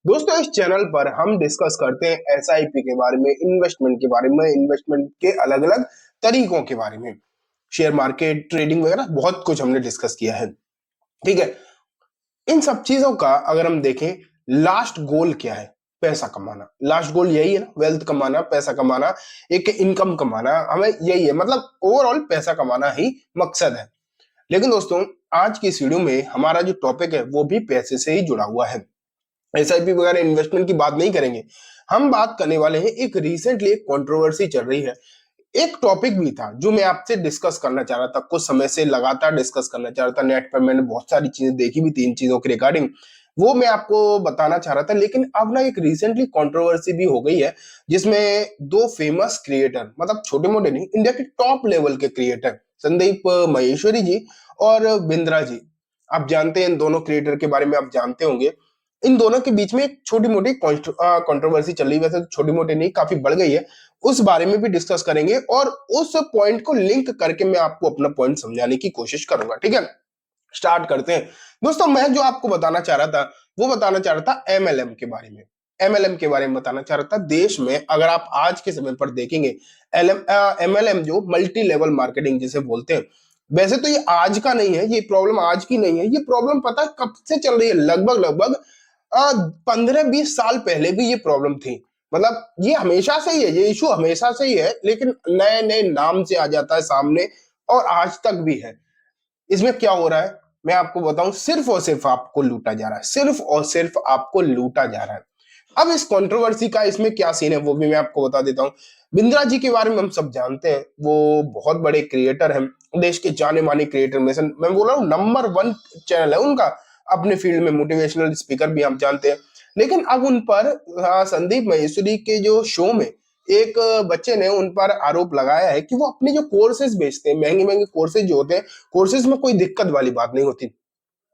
दोस्तों इस चैनल पर हम डिस्कस करते हैं एसआईपी के बारे में, इन्वेस्टमेंट के बारे में, इन्वेस्टमेंट के अलग अलग तरीकों के बारे में, शेयर मार्केट, ट्रेडिंग वगैरह बहुत कुछ हमने डिस्कस किया है। ठीक है। इन सब चीजों का अगर हम देखें, लास्ट गोल क्या है? पैसा कमाना। लास्ट गोल यही है ना, वेल्थ कमाना, पैसा कमाना, एक इनकम कमाना, हमें यही है, मतलब ओवरऑल पैसा कमाना ही मकसद है। लेकिन दोस्तों आज की इस वीडियो में हमारा जो टॉपिक है वो भी पैसे से ही जुड़ा हुआ है। एसआईपी वगैरह इन्वेस्टमेंट की बात नहीं करेंगे। हम बात करने वाले हैं, एक रिसेंटली एक कंट्रोवर्सी चल रही है, एक टॉपिक भी था जो मैं आपसे डिस्कस करना चाह रहा था, कुछ समय से लगातार डिस्कस करना चाह रहा था। नेट पर मैंने बहुत सारी चीजें देखी भी, तीन चीजों के रिगार्डिंग वो मैं आपको बताना चाह रहा था। लेकिन अब ना एक रिसेंटली कंट्रोवर्सी भी हो गई है, जिसमें दो फेमस क्रिएटर, मतलब छोटे मोटे नहीं, इंडिया के टॉप लेवल के क्रिएटर, संदीप महेश्वरी जी और बिंद्रा जी। आप जानते हैं इन दोनों क्रिएटर के बारे में, आप जानते होंगे। इन दोनों के बीच में एक छोटी मोटी कंट्रोवर्सी चल रही है, वैसे तो छोटी मोटी नहीं, काफी बढ़ गई है। उस बारे में भी डिस्कस करेंगे और उस पॉइंट को लिंक करके मैं आपको अपना पॉइंट समझाने की कोशिश करूंगा। ठीक है, स्टार्ट करते हैं। दोस्तों मैं जो आपको बताना चाह रहा था वो बताना चाह रहा था एमएलएम के बारे में। एमएलएम के बारे में बताना चाह रहा था। देश में अगर आप आज के समय पर देखेंगे, एमएलएम जो मल्टी लेवल मार्केटिंग जिसे बोलते हैं, वैसे तो ये आज का नहीं है, ये प्रॉब्लम आज की नहीं है, ये प्रॉब्लम पता है कब से चल रही है? लगभग लगभग 15-20 साल पहले भी ये प्रॉब्लम थी। मतलब ये हमेशा से ही है, ये इशू हमेशा से ही है, लेकिन नए नए नाम से आ जाता है सामने, और आज तक भी है। इसमें क्या हो रहा है मैं आपको बताऊं, सिर्फ और सिर्फ आपको लूटा जा रहा है, सिर्फ और सिर्फ आपको लूटा जा रहा है। अब इस कंट्रोवर्सी का इसमें क्या सीन है वो भी मैं आपको बता देता हूँ। बिंद्रा जी के बारे में हम सब जानते हैं, वो बहुत बड़े क्रिएटर हैं, देश के जाने माने क्रिएटर में से मैं बोल रहा हूँ नंबर वन चैनल है उनका, अपने फील्ड में मोटिवेशनल स्पीकर भी हम जानते हैं। लेकिन अब उन पर संदीप महेश्वरी के जो शो में एक बच्चे ने उन पर आरोप लगाया है कि वो अपने जो कोर्सेज बेचते हैं, महंगे महंगे कोर्सेज जो होते हैं, कोर्सेज में कोई दिक्कत वाली बात नहीं होती।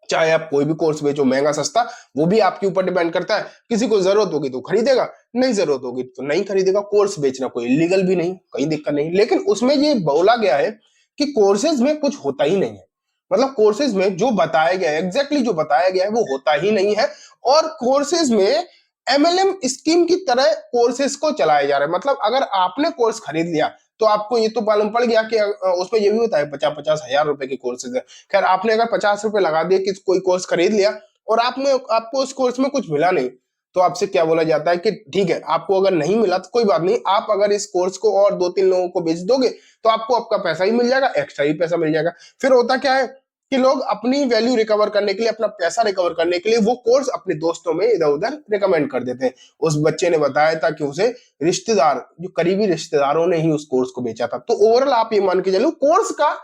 चाहे आप कोई भी कोर्स बेचो, महंगा सस्ता, वो भी आपके ऊपर डिपेंड करता है। किसी को जरूरत होगी तो खरीदेगा, नहीं जरूरत होगी तो नहीं खरीदेगा। कोर्स बेचना कोई इलीगल भी नहीं, कोई दिक्कत नहीं। लेकिन उसमें ये बोला गया है कि कोर्सेज में कुछ होता ही नहीं है। मतलब कोर्सेज में जो बताया गया है, एग्जैक्टली जो बताया गया है वो होता ही नहीं है। और कोर्सेज में एमएलएम स्कीम की तरह कोर्सेज को चलाया जा रहा है। मतलब अगर आपने कोर्स खरीद लिया तो आपको ये तो मालूम पड़ गया कि उसमें ये भी होता है 50-50 हजार रुपए के कोर्सेज है। खैर, आपने अगर 50 रुपए लगा दिए कि कोई कोर्स खरीद लिया और आपको उस कोर्स में कुछ मिला नहीं, तो आपसे क्या बोला जाता है कि ठीक है, आपको अगर नहीं मिला तो कोई बात नहीं, आप अगर इस कोर्स को और दो तीन लोगों को बेच दोगे तो आपको आपका पैसा ही मिल जाएगा, एक्स्ट्रा ही पैसा मिल जाएगा। फिर होता क्या है कि लोग अपनी वैल्यू रिकवर करने के लिए, अपना पैसा रिकवर करने के लिए वो कोर्स अपने दोस्तों में इधर उधर रिकमेंड कर देते हैं। उस बच्चे ने बताया था कि उसे रिश्तेदार, जो करीबी रिश्तेदारों ने ही उस कोर्स को बेचा था। तो ओवरऑल आप ये मान के चलो कोर्स का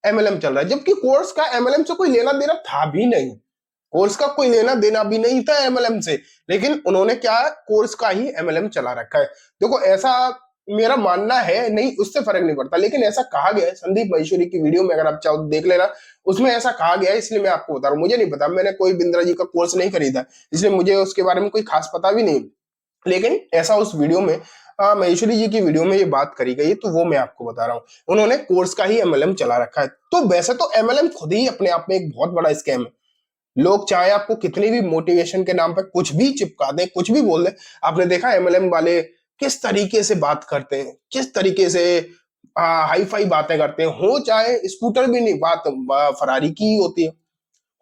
एमएलएम चल रहा है, जबकि कोर्स का एमएलएम से कोई लेना देना था भी नहीं। कोर्स का कोई लेना देना भी नहीं था एमएलएम से, लेकिन उन्होंने क्या, कोर्स का ही एमएलएम चला रखा है। देखो ऐसा मेरा मानना है, नहीं उससे फर्क नहीं पड़ता, लेकिन ऐसा कहा गया है संदीप महेश्वरी की वीडियो में, अगर आप चाहो तो देख लेना, उसमें ऐसा कहा गया है। इसलिए मैं आपको बता रहा हूँ, मुझे नहीं पता, मैंने कोई बिंद्रा जी का कोर्स नहीं खरीदा, इसलिए मुझे उसके बारे में कोई खास पता भी नहीं। लेकिन ऐसा उस वीडियो में, महेश्वरी जी की वीडियो में ये बात करी गई, तो वो मैं आपको बता रहा हूँ। उन्होंने कोर्स का ही एमएलएम चला रखा है। तो वैसे तो एमएलएम खुद ही अपने आप में एक बहुत बड़ा स्कैम है। लोग चाहे आपको कितनी भी मोटिवेशन के नाम पे कुछ भी चिपका दें, कुछ भी बोल दें, आपने देखा एमएलएम वाले किस तरीके से बात करते हैं, किस तरीके से हाई फाई बातें करते हैं। हो चाहे स्कूटर भी नहीं, बात फरारी की ही होती है।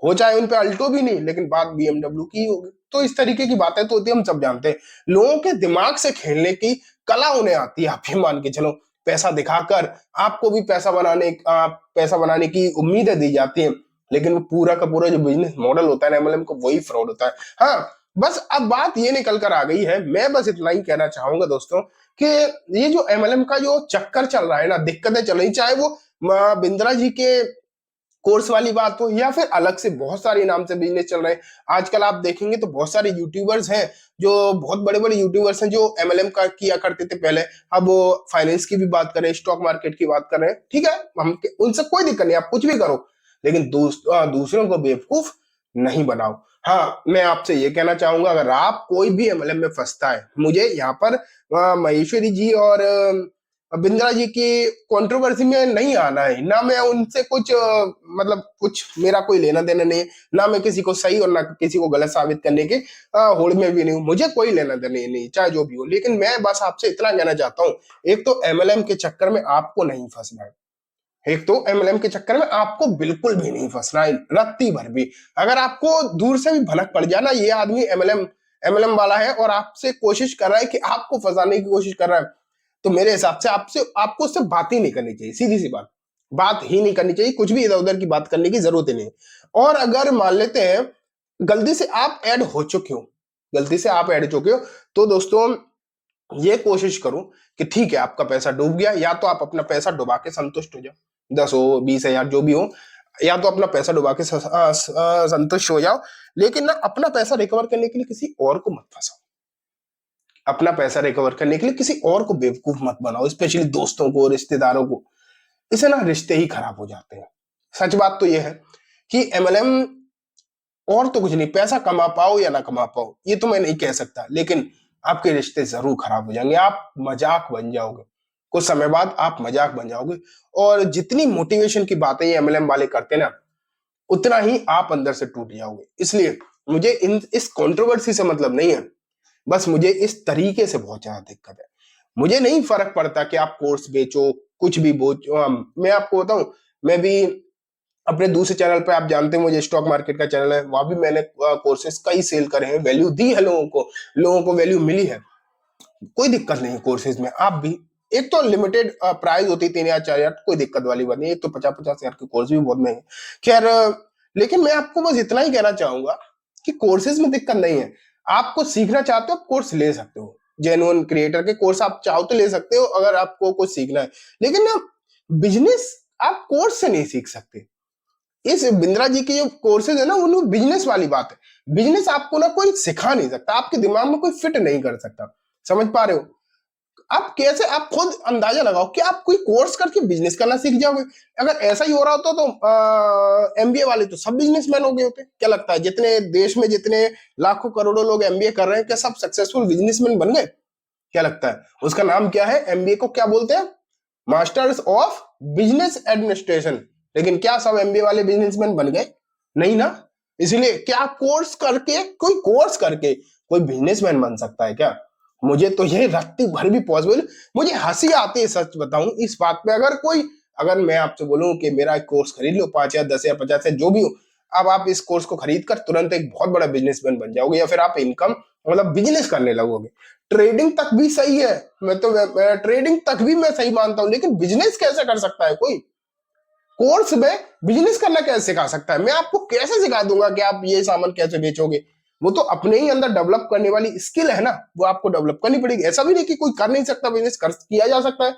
हो चाहे उन पे अल्टो भी नहीं, लेकिन बात बीएमडब्ल्यू की ही होगी। तो इस तरीके की बातें तो होती है, हम सब जानते हैं। लोगों के दिमाग से खेलने की कला उन्हें आती है, आप ये मान के चलो। पैसा दिखाकर आपको भी पैसा बनाने की उम्मीदें दी जाती हैं, लेकिन वो पूरा का पूरा जो बिजनेस मॉडल होता है ना एमएलएम को, वही फ्रॉड होता है। हाँ, बस अब बात ये निकल कर आ गई है, मैं बस इतना ही कहना चाहूंगा दोस्तों, कि ये जो एमएलएम का जो चक्कर चल रहा है ना, दिक्कतें चल रही, चाहे वो बिंद्रा जी के कोर्स वाली बात हो या फिर अलग से बहुत सारे नाम से बिजनेस चल रहे हैं। आजकल आप देखेंगे तो बहुत सारे यूट्यूबर्स हैं, जो बहुत बड़े बड़े यूट्यूबर्स हैं, जो एमएलएम का किया करते थे पहले। अब वो फाइनेंस की भी बात करें, स्टॉक मार्केट की बात करें, ठीक है, हम उनसे कोई दिक्कत नहीं, आप कुछ भी करो, लेकिन दूसरों को बेवकूफ नहीं बनाओ। हाँ, मैं आपसे ये कहना चाहूंगा, अगर आप कोई भी एमएलएम में फंसता है, मुझे यहाँ पर महेश्वरी जी और बिंद्रा जी की कंट्रोवर्सी में नहीं आना है, ना मैं उनसे कुछ मतलब कुछ मेरा कोई लेना देना नहीं है, ना मैं किसी को सही और ना किसी को गलत साबित करने के होड़ में भी नहीं हूँ, मुझे कोई लेना देना नहीं, चाहे जो भी हो। लेकिन मैं बस आपसे इतना कहना चाहता हूँ, एक तो एमएलएम के चक्कर में आपको नहीं फंसना है, एक तो एमएलएम के चक्कर में आपको बिल्कुल भी नहीं फंसना है, रत्ती भर भी। अगर आपको दूर से भी भनक पड़ जाए ना ये आदमी एमएलएम एमएलएम वाला है और आपसे कोशिश कर रहा है कि आपको फंसाने की कोशिश कर रहा है, तो मेरे हिसाब से आपसे आपको उससे बात ही नहीं करनी चाहिए, सीधी सी बात ही नहीं करनी चाहिए, कुछ भी इधर उधर की बात करने की जरूरत ही नहीं। और अगर मान लेते हैं गलती से आप ऐड हो चुके हो, गलती से आप ऐड हो चुके हो, तो दोस्तों ये कोशिश करो कि ठीक है आपका पैसा डूब गया, या तो आप अपना पैसा डुबा के संतुष्ट हो जाओ, 10 हो 20 हजार जो भी हो, या तो अपना पैसा डुबा के संतुष्ट हो जाओ। लेकिन ना अपना पैसा रिकवर करने के लिए किसी और को मत फंसाओ, अपना पैसा रिकवर करने के लिए किसी और को बेवकूफ मत बनाओ, स्पेशली दोस्तों को रिश्तेदारों को, इससे ना रिश्ते ही खराब हो जाते हैं। सच बात तो यह है कि एमएलएम और तो कुछ नहीं, पैसा कमा पाओ या ना कमा पाओ ये तो मैं नहीं कह सकता, लेकिन आपके रिश्ते जरूर खराब हो जाएंगे, आप मजाक बन जाओगे, कुछ समय बाद आप मजाक बन जाओगे। और जितनी मोटिवेशन की बातें ये एमएलएम वाले करते हैं ना, उतना ही आप अंदर से टूट जाओगे। इसलिए मुझे इस कंट्रोवर्सी से मतलब नहीं है, बस मुझे इस तरीके से बहुत ज्यादा दिक्कत है। मुझे नहीं फर्क पड़ता कि आप कोर्स बेचो, कुछ भी बेचो, मैं आपको बताऊं, मैं भी अपने दूसरे चैनल पे, आप जानते हैं मुझे स्टॉक मार्केट का चैनल है, वहां भी मैंने कोर्सेज कई सेल करे हैं, वैल्यू दी है लोगों को वैल्यू मिली है, कोई दिक्कत नहीं है कोर्सेज में। आप भी, एक तो लिमिटेड प्राइस होती है 3 या 4 हजार, कोई दिक्कत वाली बात नहीं, एक तो 50-50 हजार के कोर्स भी बहुत महंगे। खैर लेकिन मैं आपको बस इतना ही कहना चाहूंगा कि कोर्सेज में दिक्कत नहीं है, आपको सीखना चाहते हो आप कोर्स ले सकते हो, जेन्युइन क्रिएटर के कोर्स आप चाहो तो ले सकते हो अगर आपको कुछ सीखना है। लेकिन ना बिजनेस आप कोर्स से नहीं सीख सकते। इस बिंद्रा जी के जो कोर्सेज है ना, उन बिजनेस वाली बात है, बिजनेस आपको ना कोई सिखा नहीं सकता, आपके दिमाग में कोई फिट नहीं कर सकता, समझ पा रहे हो? आप कैसे, आप खुद अंदाजा लगाओ कि आप कोई कोर्स करके बिजनेस करना सीख जाओगे। अगर ऐसा ही हो रहा होता तो एमबीए वाले तो सब बिजनेसमैन हो गए होते। क्या लगता है जितने देश में जितने लाखों करोड़ों लोग एमबीए कर रहे हैं, क्या सब सक्सेसफुल बिजनेसमैन बन गए? क्या लगता है उसका नाम क्या है, एमबीए को क्या बोलते हैं? Masters of business administration. लेकिन क्या सब एमबीए वाले बिजनेसमैन बन गए? नहीं ना। इसलिए क्या कोई कोर्स करके कोई बिजनेसमैन बन सकता है क्या? मुझे तो ये रत्ती भर भी पॉसिबल, मुझे हंसी आती है सच बताऊं इस बात पे। अगर मैं आपसे बोलूं कि मेरा एक कोर्स खरीद लो 5 या 10 या 50 या जो भी हो, अब आप इस कोर्स को खरीद कर तुरंत एक बहुत बड़ा बिजनेसमैन बन जाओगे, या फिर आप इनकम मतलब बिजनेस करने लगोगे। ट्रेडिंग तक भी सही है, ट्रेडिंग तक भी मैं सही मानता हूं, लेकिन बिजनेस कैसे कर सकता है कोई? कोर्स में बिजनेस करना कैसे सिखा सकता है? मैं आपको कैसे सिखा दूंगा कि आप ये सामान कैसे बेचोगे? वो तो अपने ही अंदर डेवलप करने वाली स्किल है ना, वो आपको डेवलप करनी पड़ेगी। ऐसा भी नहीं कि कोई कर नहीं सकता, बिजनेस कर किया जा सकता है,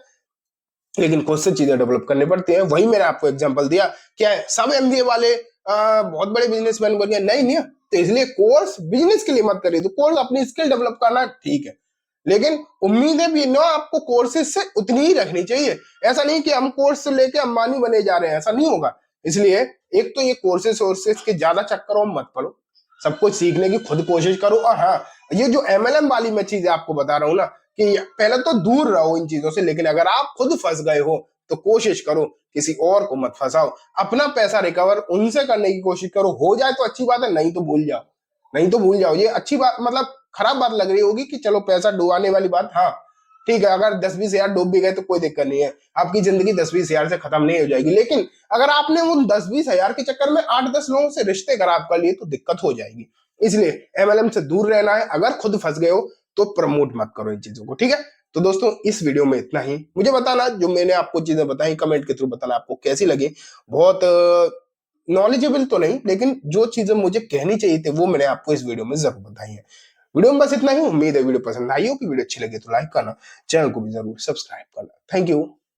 लेकिन खुद से चीजें डेवलप करनी पड़ती हैं। वही मैंने आपको एग्जांपल दिया, क्या है सब एमबीए वाले बहुत बड़े बिजनेसमैन बन गए? नहीं नहीं। तो इसलिए कोर्स बिजनेस के लिए मत करिए, तो कोर्स अपनी स्किल डेवलप करना ठीक है, लेकिन उम्मीदें भी ना आपको कोर्सेज से उतनी ही रखनी चाहिए। ऐसा नहीं कि हम कोर्स से लेके अंबानी बने जा रहे हैं, ऐसा नहीं होगा। इसलिए एक तो ये कोर्सेज सोर्सेज के ज्यादा चक्करों में मत पड़ो, सब कुछ सीखने की खुद कोशिश करो। और हाँ, ये जो एमएलएम वाली मैं चीजें आपको बता रहा हूँ ना, कि पहले तो दूर रहो इन चीजों से, लेकिन अगर आप खुद फंस गए हो तो कोशिश करो किसी और को मत फंसाओ, अपना पैसा रिकवर उनसे करने की कोशिश करो। हो जाए तो अच्छी बात है, नहीं तो भूल जाओ, नहीं तो भूल जाओ। ये अच्छी बात मतलब खराब बात लग रही होगी कि चलो पैसा डुबाने वाली बात, हाँ ठीक है, अगर 10-20 हजार डूब भी गए तो कोई दिक्कत नहीं है, आपकी जिंदगी 10-20 हजार से खत्म नहीं हो जाएगी। लेकिन अगर आपने उन 10-20 हजार के चक्कर में 8-10 लोगों से रिश्ते खराब कर लिए तो दिक्कत हो जाएगी। इसलिए एमएलएम से दूर रहना है, अगर खुद फंस गए हो तो प्रमोट मत करो इन चीजों को, ठीक है? तो दोस्तों इस वीडियो में इतना ही। मुझे बताना जो मैंने आपको चीजें बताई, कमेंट के थ्रू बताना आपको कैसी लगी। बहुत नॉलेजेबल तो नहीं, लेकिन जो चीजें मुझे कहनी चाहिए थी वो मैंने आपको इस वीडियो में जरूर बताई है। वीडियो में बस इतना ही। उम्मीद है वीडियो पसंद आई हो, कि वीडियो अच्छी लगे तो लाइक करना, चैनल को भी जरूर सब्सक्राइब करना। Thank you.